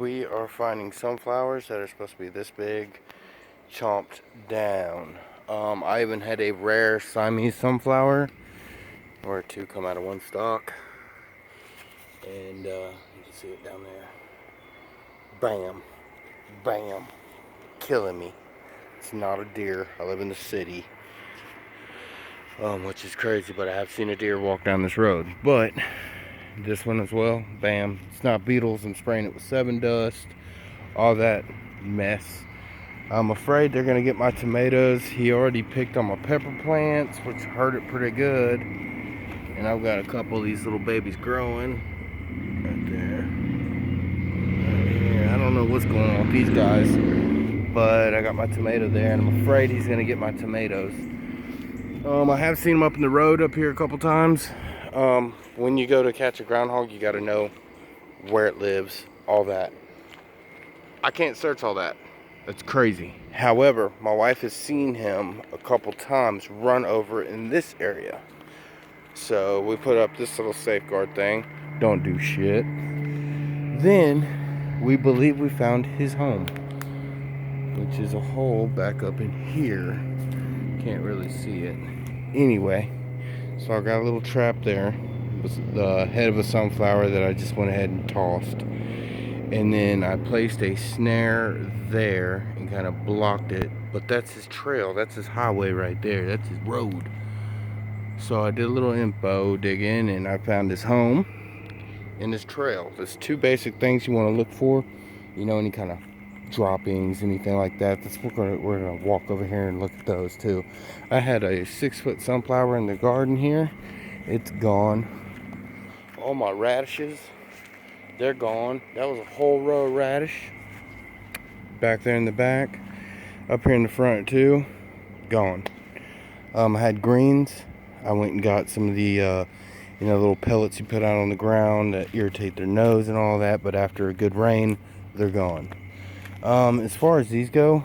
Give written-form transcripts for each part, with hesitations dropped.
we are finding sunflowers that are supposed to be this big, chomped down. I even had a rare Siamese sunflower, where two come out of one stalk. And you can see it down there. Bam. Bam. Killing me. It's not a deer. I live in the city. Which is crazy, but I have seen a deer walk down this road. But this one as well, bam. It's not beetles. I'm spraying it with 7 dust. All that mess. I'm afraid they're going to get my tomatoes. He already picked on my pepper plants, which hurt it pretty good. And I've got a couple of these little babies growing. Right there. Right here. I don't know what's going on with these guys. But I got my tomato there, and I'm afraid he's going to get my tomatoes. I have seen him up in the road up here a couple times. When you go to catch a groundhog, you got to know where it lives, all that. I can't search all that. That's crazy. However, my wife has seen him a couple times run over in this area. So we put up this little safeguard thing. Don't do shit. Then we believe we found his home, which is a hole back up in here. Can't really see it. Anyway, so I got a little trap there. It was the head of a sunflower that I just went ahead and tossed. And then I placed a snare there and kind of blocked it. But that's his trail. That's his highway right there. That's his road. So I did a little info digging, and I found his home and his trail. There's 2 basic things you want to look for. You know, any kind of droppings, anything like that. We're gonna walk over here and look at those too. I had a 6-foot sunflower in the garden here. It's gone. All my radishes, they're gone. That was a whole row of radish back there in the back. Up here in the front too, gone. I had greens. I went and got some of the little pellets you put out on the ground that irritate their nose and all that, but after a good rain, they're gone. As far as these go,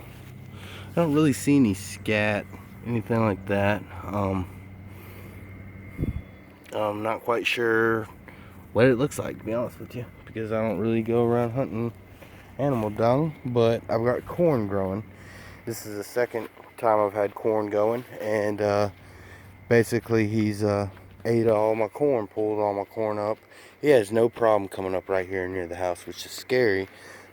I don't really see any scat, anything like that. I'm not quite sure what it looks like, to be honest with you, because I don't really go around hunting animal dung, but I've got corn growing. This is the second time I've had corn going, and basically he's ate all my corn, pulled all my corn up. He has no problem coming up right here near the house, which is scary.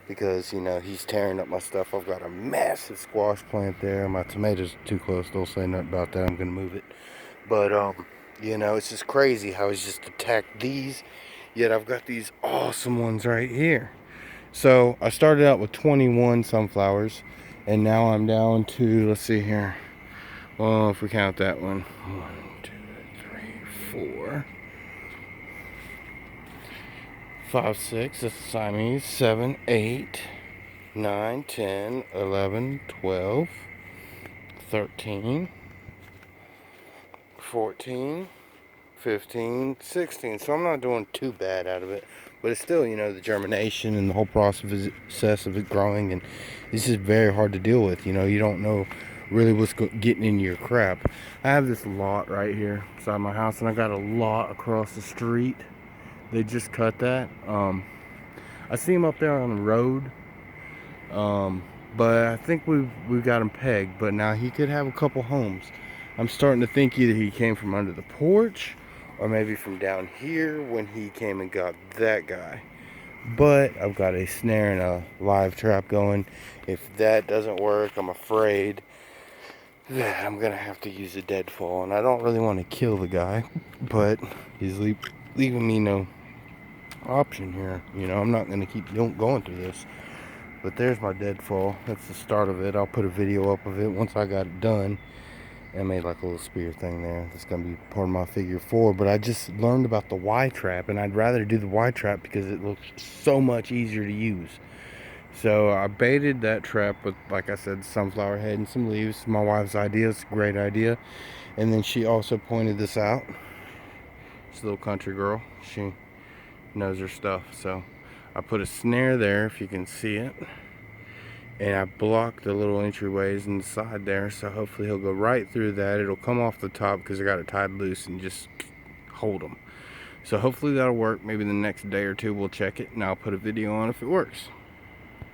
Because, you know, he's tearing up my stuff. I've got a massive squash plant there. My tomatoes are too close. Don't say nothing about that. I'm going to move it. But, you know, it's just crazy how he's just attacked these. Yet I've got these awesome ones right here. So, I started out with 21 sunflowers. And now I'm down to, let's see here. Well, if we count that one. 1, 2, 3, 4. 5, 6, that's Siamese, 7, 8, 9, 10, 11, 12, 13, 14, 15, 16. So I'm not doing too bad out of it. But it's still, you know, the germination and the whole process of it growing. And this is very hard to deal with. You know, you don't know really what's getting into your crap. I have this lot right here beside my house, and I got a lot across the street. They just cut that. I see him up there on the road. But I think we've got him pegged. But now he could have a couple homes. I'm starting to think either he came from under the porch, or maybe from down here when he came and got that guy. But I've got a snare and a live trap going. If that doesn't work, I'm afraid that I'm gonna have to use a deadfall. And I don't really want to kill the guy, but he's leaving me no option here. You know, I'm not going to keep going through this. But there's my deadfall. That's the start of it. I'll put a video up of it once I got it done. I made like a little spear thing there. That's going to be part of my figure 4. But I just learned about the Y trap, and I'd rather do the Y trap because it looks so much easier to use. So I baited that trap with, like I said, sunflower head and some leaves. My wife's idea. It's a great idea. And then she also pointed this out. This little country girl. She knows her stuff. So I put a snare there, if you can see it, and I blocked the little entryways inside there, so hopefully he'll go right through that. It'll come off the top because I got it tied loose and just hold him. So hopefully that'll work. Maybe the next day or two we'll check it and I'll put a video on if it works.